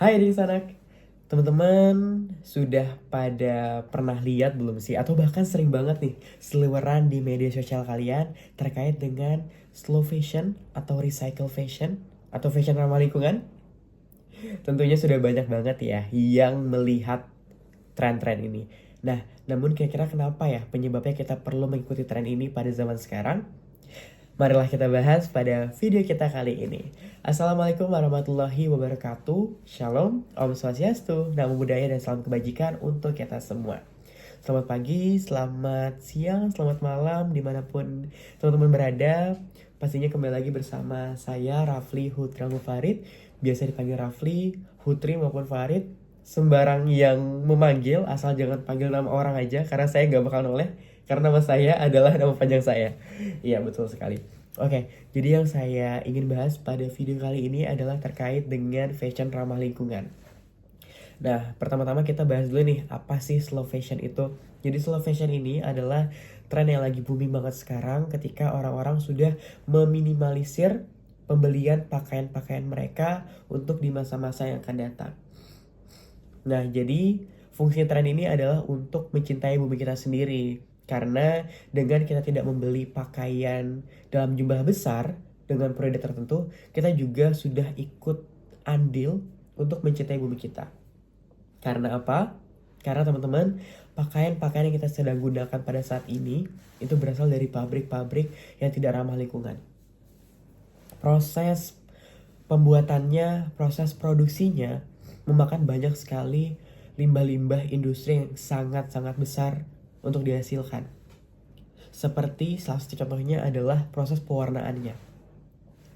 Hai adik sanak, teman-teman sudah pada pernah lihat belum sih? Atau bahkan sering banget nih seliweran di media sosial kalian terkait dengan slow fashion atau recycle fashion atau fashion ramah lingkungan? Tentunya sudah banyak banget ya yang melihat tren-tren ini. Nah, namun kira-kira kenapa ya penyebabnya kita perlu mengikuti tren ini pada zaman sekarang? Marilah kita bahas pada video kita kali ini. Assalamualaikum warahmatullahi wabarakatuh. Shalom, Om Swastiastu, Namo Buddhaya dan salam kebajikan untuk kita semua. Selamat pagi, selamat siang, selamat malam, dimanapun teman-teman berada. Pastinya kembali lagi bersama saya, Rafli Hutra Mufarid. Biasa dipanggil Rafli, Hutri maupun Farid. Sembarang yang memanggil, asal jangan panggil nama orang aja, karena saya gak bakal noleh. Karena nama saya adalah nama panjang saya. Iya, betul sekali. Oke, jadi yang saya ingin bahas pada video kali ini adalah terkait dengan fashion ramah lingkungan. Nah, pertama-tama kita bahas dulu nih, apa sih slow fashion itu? Jadi slow fashion ini adalah tren yang lagi booming banget sekarang ketika orang-orang sudah meminimalisir pembelian pakaian-pakaian mereka untuk di masa-masa yang akan datang. Nah, jadi fungsi tren ini adalah untuk mencintai bumi kita sendiri. Karena dengan kita tidak membeli pakaian dalam jumlah besar dengan periode tertentu, kita juga sudah ikut andil untuk mencintai bumi kita. Karena apa? Karena teman-teman, pakaian-pakaian yang kita sedang gunakan pada saat ini itu berasal dari pabrik-pabrik yang tidak ramah lingkungan. Proses pembuatannya, proses produksinya memakan banyak sekali limbah-limbah industri yang sangat-sangat besar untuk dihasilkan. Seperti salah satu contohnya adalah proses pewarnaannya.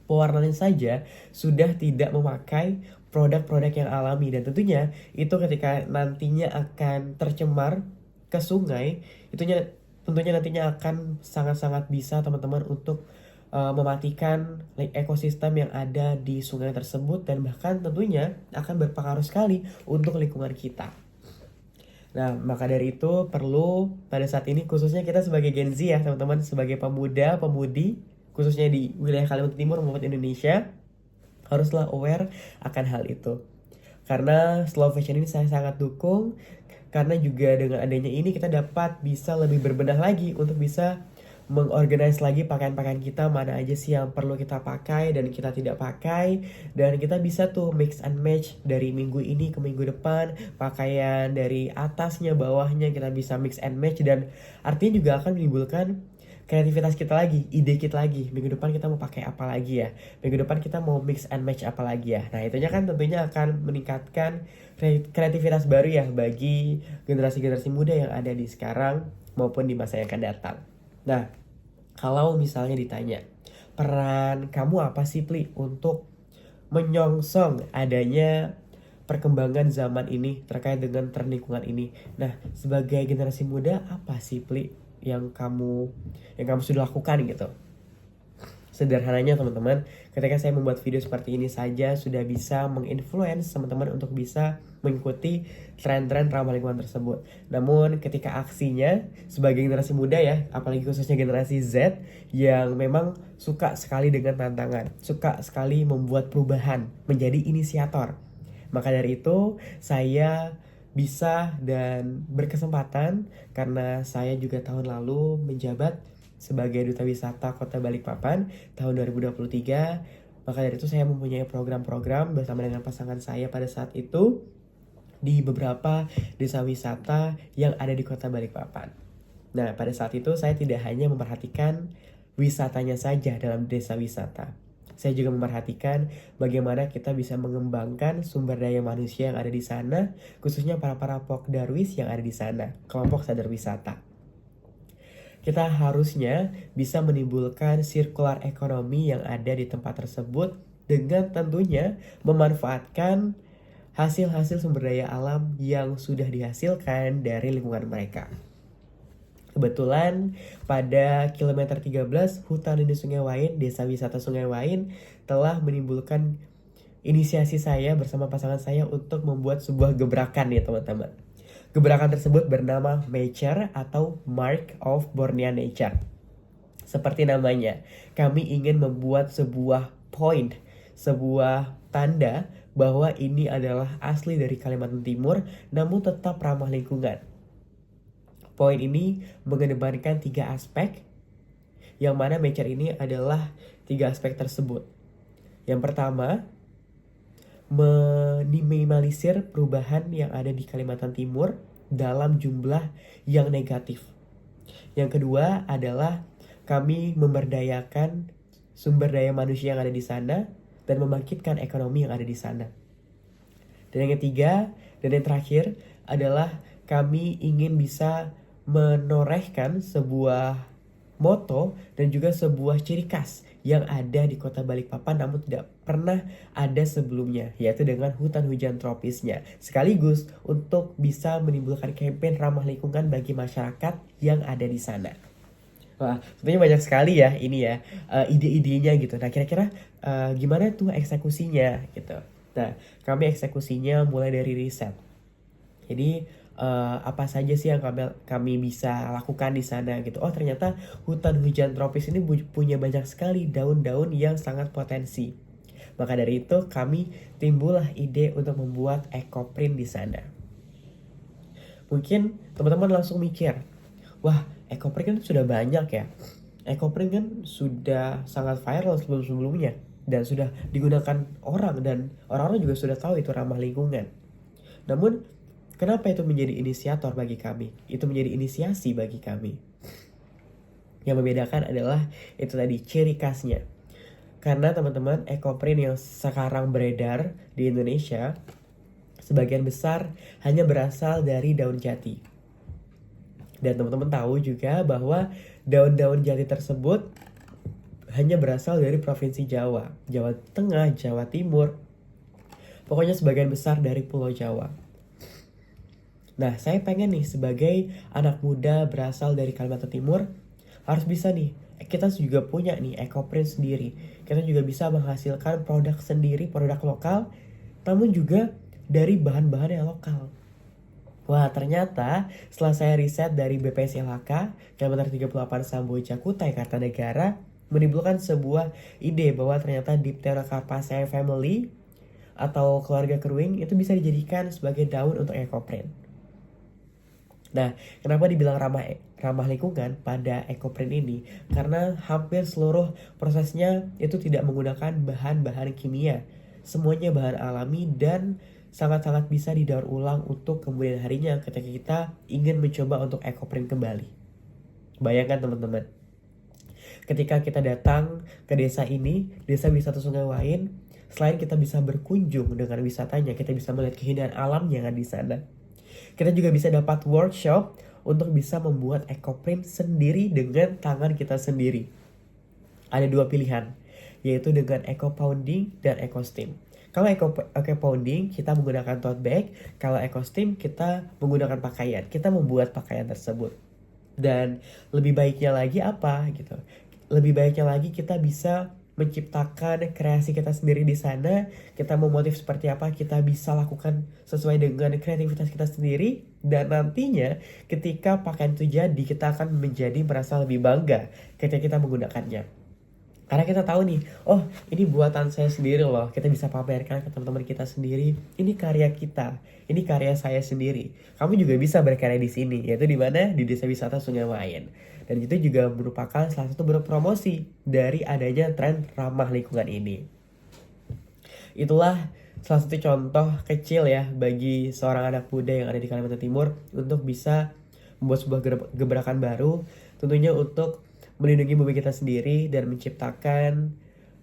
Pewarnaan saja sudah tidak memakai produk-produk yang alami, dan tentunya itu ketika nantinya akan tercemar ke sungai, tentunya nantinya akan sangat-sangat bisa teman-teman untuk mematikan ekosistem yang ada di sungai tersebut, dan bahkan tentunya akan berpengaruh sekali untuk lingkungan kita. Nah, maka dari itu perlu pada saat ini, khususnya kita sebagai Gen Z ya teman-teman, sebagai pemuda, pemudi, khususnya di wilayah Kalimantan Timur maupun Indonesia, haruslah aware akan hal itu. Karena slow fashion ini saya sangat dukung, karena juga dengan adanya ini kita dapat bisa lebih berbenah lagi untuk bisa mengorganize lagi pakaian-pakaian kita, mana aja sih yang perlu kita pakai dan kita tidak pakai, dan kita bisa tuh mix and match dari minggu ini ke minggu depan, pakaian dari atasnya bawahnya kita bisa mix and match, dan artinya juga akan menimbulkan kreativitas kita lagi, ide kita lagi, minggu depan kita mau pakai apa lagi ya, minggu depan kita mau mix and match apa lagi ya. Nah, itunya kan tentunya akan meningkatkan kreativitas baru ya bagi generasi-generasi muda yang ada di sekarang maupun di masa yang akan datang. Nah, kalau misalnya ditanya, peran kamu apa sih, Pli, untuk menyongsong adanya perkembangan zaman ini terkait dengan tren lingkungan ini? Nah, sebagai generasi muda, apa sih, Pli, yang kamu sudah lakukan gitu? Sederhananya teman-teman, ketika saya membuat video seperti ini saja sudah bisa menginfluence teman-teman untuk bisa mengikuti tren-tren ramah lingkungan tersebut. Namun ketika aksinya sebagai generasi muda ya, apalagi khususnya generasi Z yang memang suka sekali dengan tantangan, suka sekali membuat perubahan, menjadi inisiator. Maka dari itu saya bisa dan berkesempatan karena saya juga tahun lalu menjabat sebagai Duta Wisata Kota Balikpapan tahun 2023. Maka dari itu saya mempunyai program-program bersama dengan pasangan saya pada saat itu di beberapa desa wisata yang ada di Kota Balikpapan. Nah, pada saat itu saya tidak hanya memperhatikan wisatanya saja dalam desa wisata. Saya juga memperhatikan bagaimana kita bisa mengembangkan sumber daya manusia yang ada di sana, khususnya para Pokdarwis yang ada di sana, kelompok sadar wisata. Kita harusnya bisa menimbulkan sirkular ekonomi yang ada di tempat tersebut dengan tentunya memanfaatkan hasil-hasil sumber daya alam yang sudah dihasilkan dari lingkungan mereka. Kebetulan pada kilometer 13 Hutan Lindung Sungai Wain, Desa Wisata Sungai Wain telah menimbulkan inisiasi saya bersama pasangan saya untuk membuat sebuah gebrakan ya teman-teman. Gebrakan tersebut bernama Nature atau Mark of Borneo Nature. Seperti namanya, kami ingin membuat sebuah point, sebuah tanda bahwa ini adalah asli dari Kalimantan Timur namun tetap ramah lingkungan. Poin ini mengedepankan 3 aspek, yang mana Mecer ini adalah 3 aspek tersebut. Yang pertama, meminimalisir perubahan yang ada di Kalimantan Timur dalam jumlah yang negatif. Yang kedua adalah kami memberdayakan sumber daya manusia yang ada di sana dan membangkitkan ekonomi yang ada di sana. Dan yang ketiga dan yang terakhir adalah kami ingin bisa menorehkan sebuah moto dan juga sebuah ciri khas yang ada di kota Balikpapan namun tidak pernah ada sebelumnya, yaitu dengan hutan hujan tropisnya, sekaligus untuk bisa menimbulkan kampanye ramah lingkungan bagi masyarakat yang ada di sana. Wah, sebenarnya banyak sekali ya ini ya ide-idenya gitu. Nah, kira-kira gimana tuh eksekusinya gitu. Nah, kami eksekusinya mulai dari riset. Jadi apa saja sih yang kami bisa lakukan di sana gitu. Oh, ternyata hutan hujan tropis ini punya banyak sekali daun-daun yang sangat potensi. Maka dari itu kami timbullah ide untuk membuat ekoprint di sana. Mungkin teman-teman langsung mikir, wah, ekoprint kan sudah banyak ya. Ekoprint kan sudah sangat viral sebelum-sebelumnya dan sudah digunakan orang dan orang-orang juga sudah tahu itu ramah lingkungan. Namun kenapa itu menjadi inisiator bagi kami? Itu menjadi inisiasi bagi kami. Yang membedakan adalah itu tadi ciri khasnya. Karena teman-teman, ekoprint yang sekarang beredar di Indonesia sebagian besar hanya berasal dari daun jati. Dan teman-teman tahu juga bahwa daun-daun jati tersebut hanya berasal dari Provinsi Jawa, Jawa Tengah, Jawa Timur. Pokoknya sebagian besar dari Pulau Jawa. Nah, saya pengen nih sebagai anak muda berasal dari Kalimantan Timur harus bisa nih, kita juga punya nih ekoprint sendiri. Kita juga bisa menghasilkan produk sendiri, produk lokal, namun juga dari bahan-bahan yang lokal. Wah, ternyata setelah saya riset dari BPSLHK, Kilometer 38 Samboja Kutai Kartanegara, menimbulkan sebuah ide bahwa ternyata Dipterocarpaceae family atau keluarga keruing itu bisa dijadikan sebagai daun untuk ekoprint. Nah, kenapa dibilang ramah lingkungan pada ekoprint ini? Karena hampir seluruh prosesnya itu tidak menggunakan bahan-bahan kimia. Semuanya bahan alami dan sangat-sangat bisa didaur ulang untuk kemudian harinya ketika kita ingin mencoba untuk ekoprint kembali. Bayangkan teman-teman, ketika kita datang ke desa ini, desa wisata Sungai Wain, selain kita bisa berkunjung dengan wisatanya, kita bisa melihat keindahan alam yang ada di sana. Kita juga bisa dapat workshop untuk bisa membuat ekoprint sendiri dengan tangan kita sendiri. Ada 2 pilihan, yaitu dengan eco pounding dan eco steam. Kalau eco pounding kita menggunakan tote bag, kalau eco steam kita menggunakan pakaian. Kita membuat pakaian tersebut. Dan lebih baiknya lagi apa gitu? Lebih baiknya lagi kita bisa menciptakan kreasi kita sendiri di sana. Kita mau motif seperti apa, kita bisa lakukan sesuai dengan kreativitas kita sendiri. Dan nantinya ketika pakaian itu jadi, kita akan menjadi merasa lebih bangga ketika kita menggunakannya. Karena kita tahu nih, oh ini buatan saya sendiri loh. Kita bisa pamerkan ke teman-teman kita sendiri. Ini karya kita, ini karya saya sendiri. Kamu juga bisa berkarya di sini, yaitu di mana? Di Desa Wisata Sungai Wain. Dan itu juga merupakan salah satu bentuk promosi dari adanya tren ramah lingkungan ini. Itulah salah satu contoh kecil ya bagi seorang anak muda yang ada di Kalimantan Timur untuk bisa membuat sebuah gebrakan baru, tentunya untuk melindungi bumi kita sendiri dan menciptakan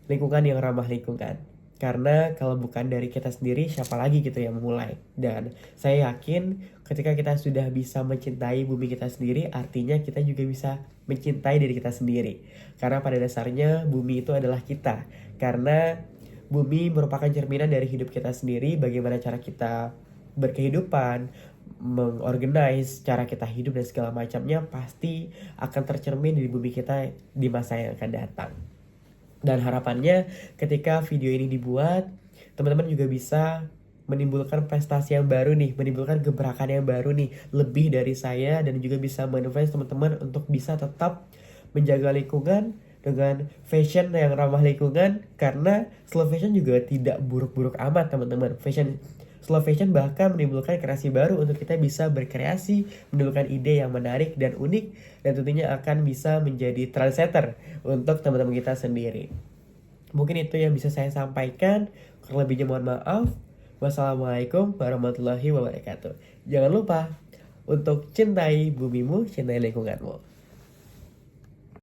lingkungan yang ramah lingkungan. Karena kalau bukan dari kita sendiri, siapa lagi gitu yang memulai. Dan saya yakin ketika kita sudah bisa mencintai bumi kita sendiri, artinya kita juga bisa mencintai diri kita sendiri. Karena pada dasarnya bumi itu adalah kita. Karena bumi merupakan cerminan dari hidup kita sendiri, bagaimana cara kita berkehidupan, mengorganize cara kita hidup dan segala macamnya pasti akan tercermin di bumi kita di masa yang akan datang. Dan harapannya ketika video ini dibuat, teman-teman juga bisa menimbulkan prestasi yang baru nih, menimbulkan gebrakan yang baru nih, lebih dari saya, dan juga bisa menginvite teman-teman untuk bisa tetap menjaga lingkungan dengan fashion yang ramah lingkungan, karena slow fashion juga tidak buruk-buruk amat teman-teman. Slow fashion bahkan menimbulkan kreasi baru untuk kita bisa berkreasi, menimbulkan ide yang menarik dan unik, dan tentunya akan bisa menjadi trendsetter untuk teman-teman kita sendiri. Mungkin itu yang bisa saya sampaikan. Kurang lebihnya mohon maaf. Wassalamualaikum warahmatullahi wabarakatuh. Jangan lupa untuk cintai bumimu, cintai lingkunganmu.